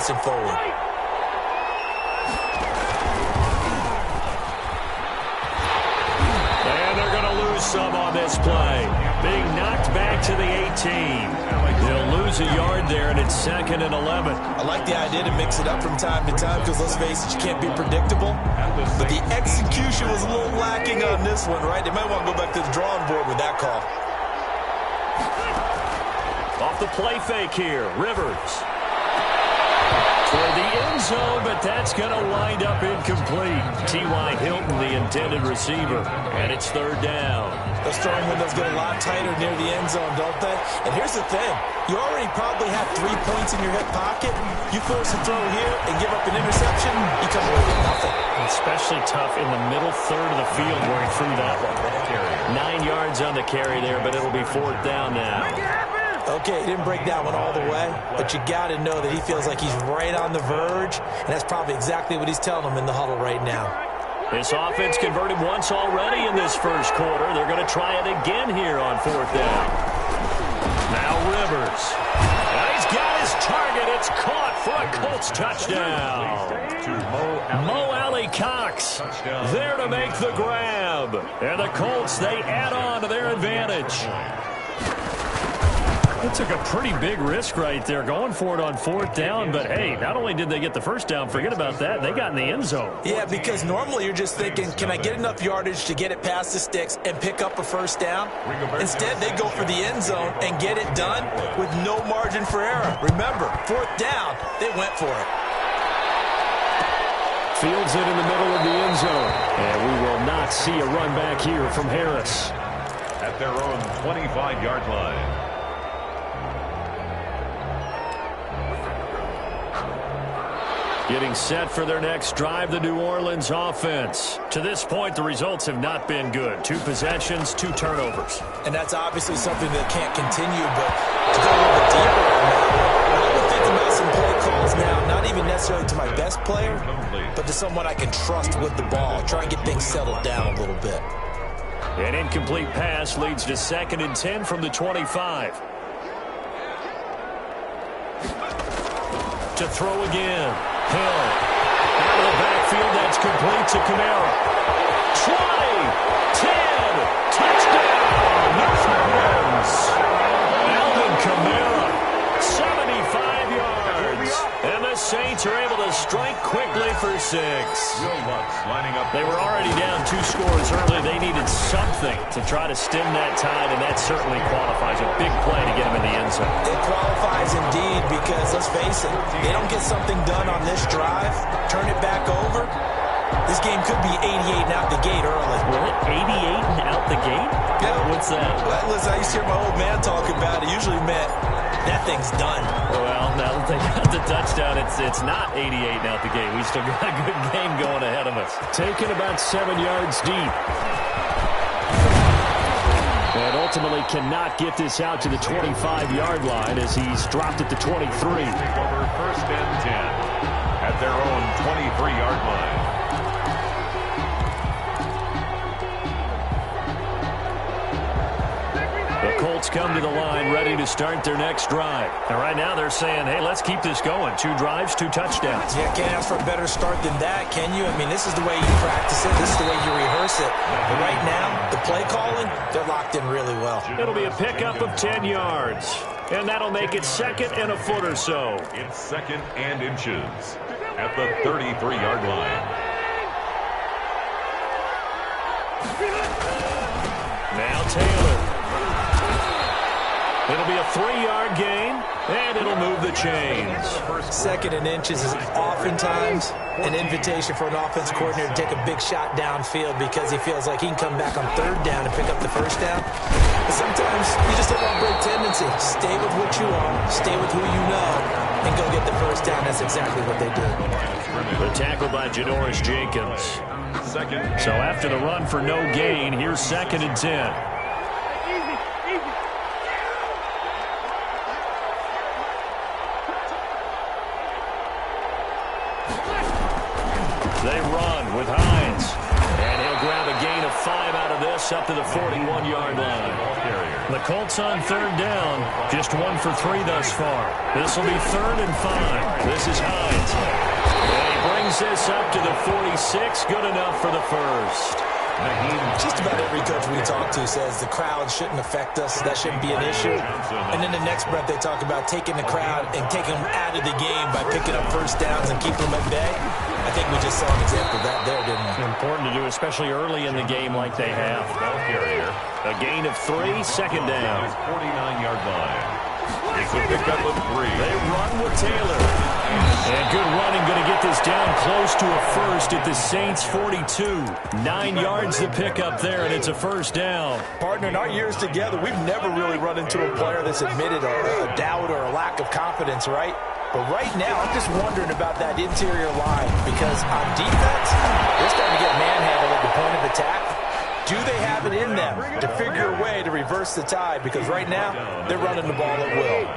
pressing forward. And they're going to lose some on this play. Being knocked back to the 18. They'll lose a yard there, and it's 2nd and 11. I like the idea to mix it up from time to time because, let's face it, you can't be predictable. But the execution was a little lacking on this one, right? They might want to go back to the drawing board with that call. Off the play fake here, Rivers. Toward the end zone, but that's going to wind up incomplete. T.Y. Hilton, the intended receiver, and it's 3rd down. Those throwing windows get a lot tighter near the end zone, don't they? And here's the thing. You already probably have 3 points in your hip pocket. You force a throw here and give up an interception, you come away with nothing. Especially tough in the middle third of the field where he threw that one. 9 yards on the carry there, but it'll be 4th down now. Okay, he didn't break that one all the way, but you got to know that he feels like he's right on the verge, and that's probably exactly what he's telling him in the huddle right now. This offense converted once already in this first quarter. They're going to try it again here on 4th down. Now Rivers. And he's got his target. It's caught for a Colts touchdown. Mo Alley-Cox there to make the grab. And the Colts, they add on to their advantage. It took a pretty big risk right there going for it on 4th down, but hey, not only did they get the first down, forget about that, they got in the end zone. Yeah, because normally you're just thinking, can I get enough yardage to get it past the sticks and pick up a first down? Instead, they go for the end zone and get it done with no margin for error. Remember, 4th down, they went for it. Fields it in the middle of the end zone, and we will not see a run back here from Harris. At their own 25-yard line. Getting set for their next drive, the New Orleans offense. To this point, the results have not been good. 2 possessions, 2 turnovers. And that's obviously something that can't continue, but to go a little bit deeper on that, I would think about some play calls now, not even necessarily to my best player, but to someone I can trust with the ball. Try and get things settled down a little bit. An incomplete pass leads to 2nd and 10 from the 25. To throw again. Hill. Out of the backfield, that's complete to Kamara. 20, 10, touchdown, New Orleans. Alvin Kamara, 75 yards. And the Saints are able to strike quickly for 6. They were already down 2 scores early. They needed something to try to stem that tide, and that certainly qualifies. A big play to get them in the end zone. It qualifies indeed because, let's face it, they don't get something done on this drive, turn it back over, this game could be 88 and out the gate early. What? 88 and out the gate? Yeah. What's that? Well, listen, I used to hear my old man talk about it. Usually meant that thing's done. Well, now that they got the touchdown, it's not 88 and out the gate. We still got a good game going ahead of us. Taken about 7 yards deep. And ultimately cannot get this out to the 25-yard line as he's dropped at the 23. Over 1st and 10 at their own 23-yard line. The Colts come to the line ready to start their next drive. And right now they're saying, hey, let's keep this going. 2 drives, 2 touchdowns. Yeah, can't ask for a better start than that, can you? I mean, this is the way you practice it. This is the way you rehearse it. But right now, the play calling, they're locked in really well. It'll be a pickup of 10 yards. And that'll make it 2nd and a foot or so. It's 2nd and inches at the 33-yard line. Now Taylor. It'll be a 3-yard gain, and it'll move the chains. 2nd and inches is oftentimes an invitation for an offense coordinator to take a big shot downfield because he feels like he can come back on 3rd down and pick up the 1st down. But sometimes you just don't want to break tendency. Stay with what you are, stay with who you know, and go get the 1st down. That's exactly what they did. The tackle by Janoris Jenkins. So after the run for no gain, here's 2nd and 10. They run with Hines. And he'll grab a gain of 5 out of this up to the 41-yard line. The Colts on third down, just 1 for 3 thus far. This will be 3rd and 5. This is Hines. And he brings this up to the 46. Good enough for the first. Just about every coach we talk to says the crowd shouldn't affect us. That shouldn't be an issue. And in the next breath, they talk about taking the crowd and taking them out of the game by picking up first downs and keeping them at bay. I think we just saw an example of that there, didn't we? Important to do, especially early in the game like they have. A gain of 3, second down. 49-yard line. It's a pickup of 3. They run with Taylor. And good running, going to get this down close to a first at the Saints' 42. 9 yards to pick up there, and it's a first down. Partner, in our years together, we've never really run into a player that's admitted a doubt or a lack of confidence, right? But right now, I'm just wondering about that interior line because on defense, they're starting to get manhandled at the point of attack. Do they have it in them to figure a way to reverse the tide? Because right now, they're running the ball at will.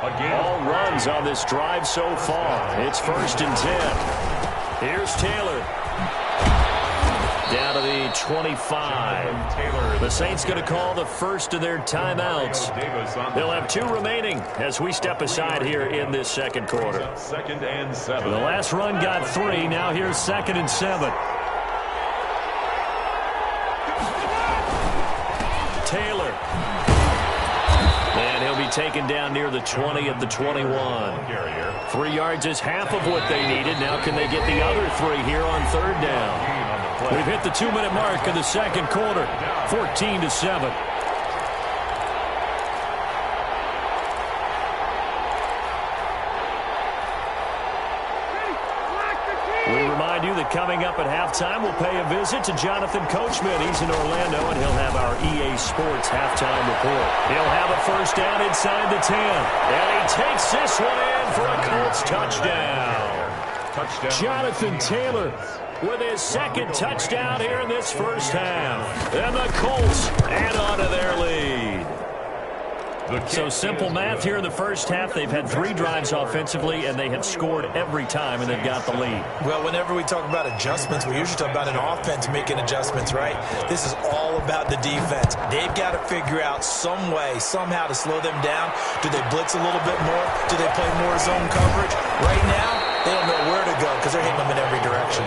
All runs on this drive so far. It's 1st and 10. Here's Taylor. Down to the 25. The Saints going to call the first of their timeouts. They'll have 2 remaining as we step aside here in this second quarter. 2nd and 7. The last run got 3. Now here's 2nd and 7. Taylor. And he'll be taken down near the 20 at the 21. 3 yards is half of what they needed. Now can they get the other 3 here on third down? We've hit the 2-minute mark of the second quarter. 14-7. We remind you that coming up at halftime, we'll pay a visit to Jonathan Coachman. He's in Orlando, and he'll have our EA Sports halftime report. He'll have a first down inside the 10. And he takes this one in for a Colts touchdown. Jonathan Taylor with his 2nd touchdown here in this first half. And the Colts add on to their lead. So simple math here in the first half. They've had 3 drives offensively, and they have scored every time, and they've got the lead. Well, whenever we talk about adjustments, we usually talk about an offense making adjustments, right? This is all about the defense. They've got to figure out some way, somehow to slow them down. Do they blitz a little bit more? Do they play more zone coverage? Right now, they don't know where to go because they're hitting them in every direction.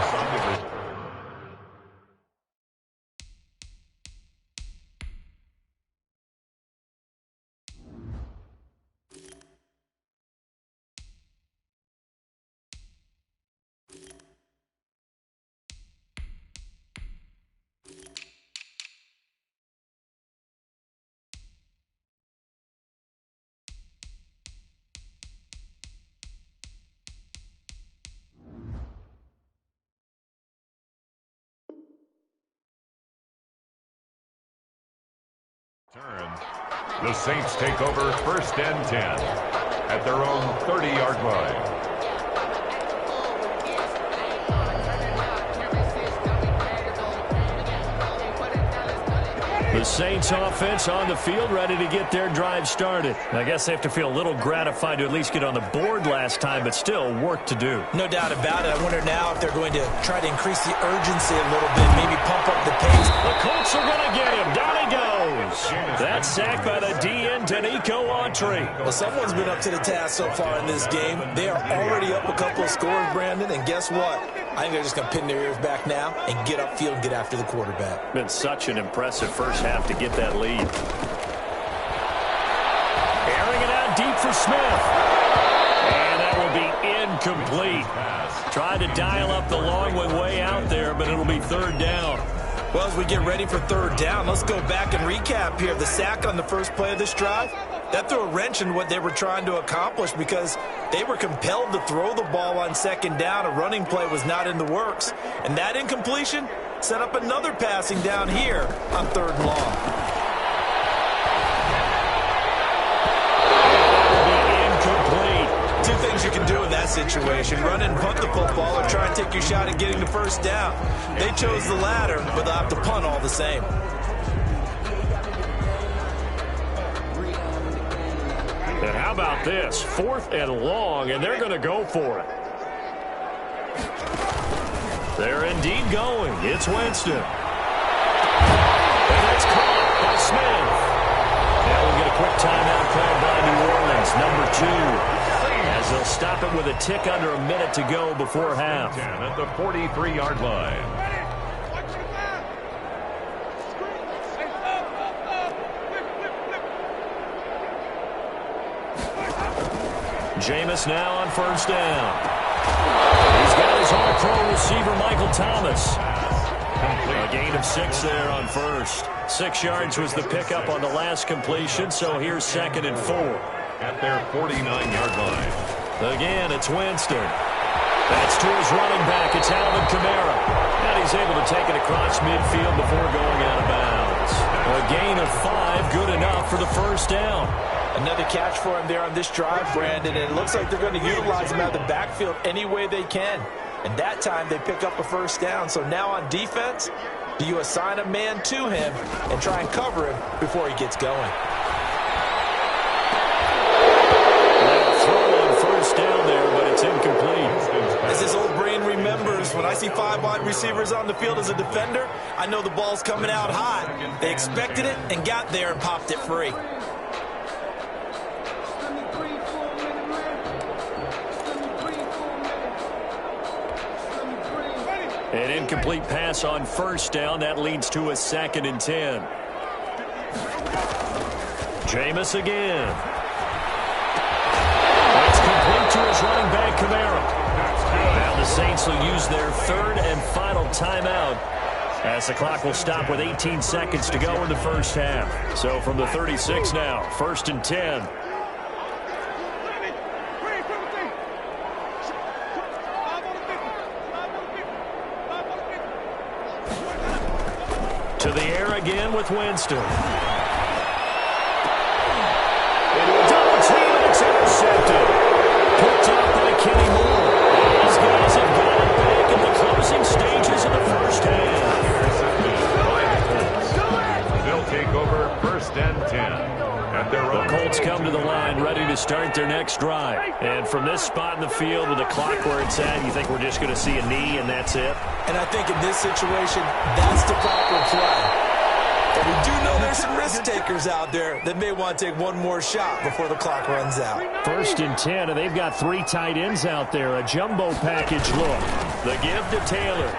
The Saints take over 1st and 10 at their own 30-yard line. The Saints offense on the field, ready to get their drive started. I guess they have to feel a little gratified to at least get on the board last time, but still work to do. No doubt about it. I wonder now if they're going to try to increase the urgency a little bit, maybe pump up the pace. The Colts are going to get him. Down he goes. That's sacked by the DN, Danico Autry. Well, someone's been up to the task so far in this game. They are already up a couple of scores, Brandon, and guess what? I think they're just going to pin their ears back now and get upfield and get after the quarterback. Been such an impressive first half to get that lead. Airing it out deep for Smith. And that will be incomplete. Tried to dial up the long way out there, but it'll be third down. Well, as we get ready for third down, let's go back and recap here. The sack on the first play of this drive, that threw a wrench in what they were trying to accomplish because they were compelled to throw the ball on second down. A running play was not in the works. And that incompletion set up another passing down here on third and long. Two things you can do in that situation: run and punt the football, or try and take your shot at getting the first down. They chose the latter, but they'll have to punt all the same. And how about this? 4th and long, and they're going to go for it. They're indeed going. It's Winston. And that's caught by Smith. Now we'll get a quick timeout called by New Orleans, number 2, as they'll stop it with a tick under a minute to go before half. At the 43-yard line. Jameis now on first down. He's got his all-pro receiver, Michael Thomas. A gain of 6 there on first. 6 yards was the pickup on the last completion, so here's 2nd and 4. At their 49-yard line. Again, it's Winston. That's to his running back. It's Alvin Kamara. And he's able to take it across midfield before going out of bounds. A gain of 5, good enough for the first down. Another catch for him there on this drive, Brandon, and it looks like they're going to utilize him out of the backfield any way they can. And that time they pick up a first down. So now on defense, do you assign a man to him and try and cover him before he gets going? Throw on first down there, but it's incomplete. As his old brain remembers, when I see 5 wide receivers on the field as a defender, I know the ball's coming out hot. They expected it and got there and popped it free. An incomplete pass on first down. That leads to a 2nd and 10. Jameis again. It's complete to his running back, Kamara. Now the Saints will use their 3rd and final timeout, as the clock will stop with 18 seconds to go in the first half. So from the 36 now, 1st and 10. To the air again with Winston. Into a double team, and it's intercepted. Picked up by Kenny Moore. These guys have got it back in the closing stages of the first half. They'll take over 1st and 10. At their own. The Colts come to the line ready to start their next drive. And from this spot in the field with the clock where it's at, you think we're just going to see a knee and that's it? And I think in this situation, that's the proper play. But we do know there's some risk takers out there that may want to take one more shot before the clock runs out. 1st and 10, and they've got 3 tight ends out there. A jumbo package look. The give to Taylor.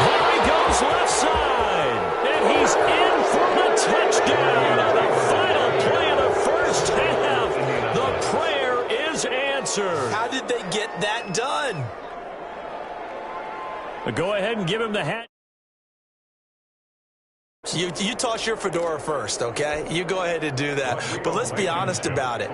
There he goes left side. And he's in for the touchdown on the final play of the first half. The prayer is answered. How did they get that done? Go ahead and give him the hat. You toss your fedora first, okay? You go ahead and do that. But let's be honest about it.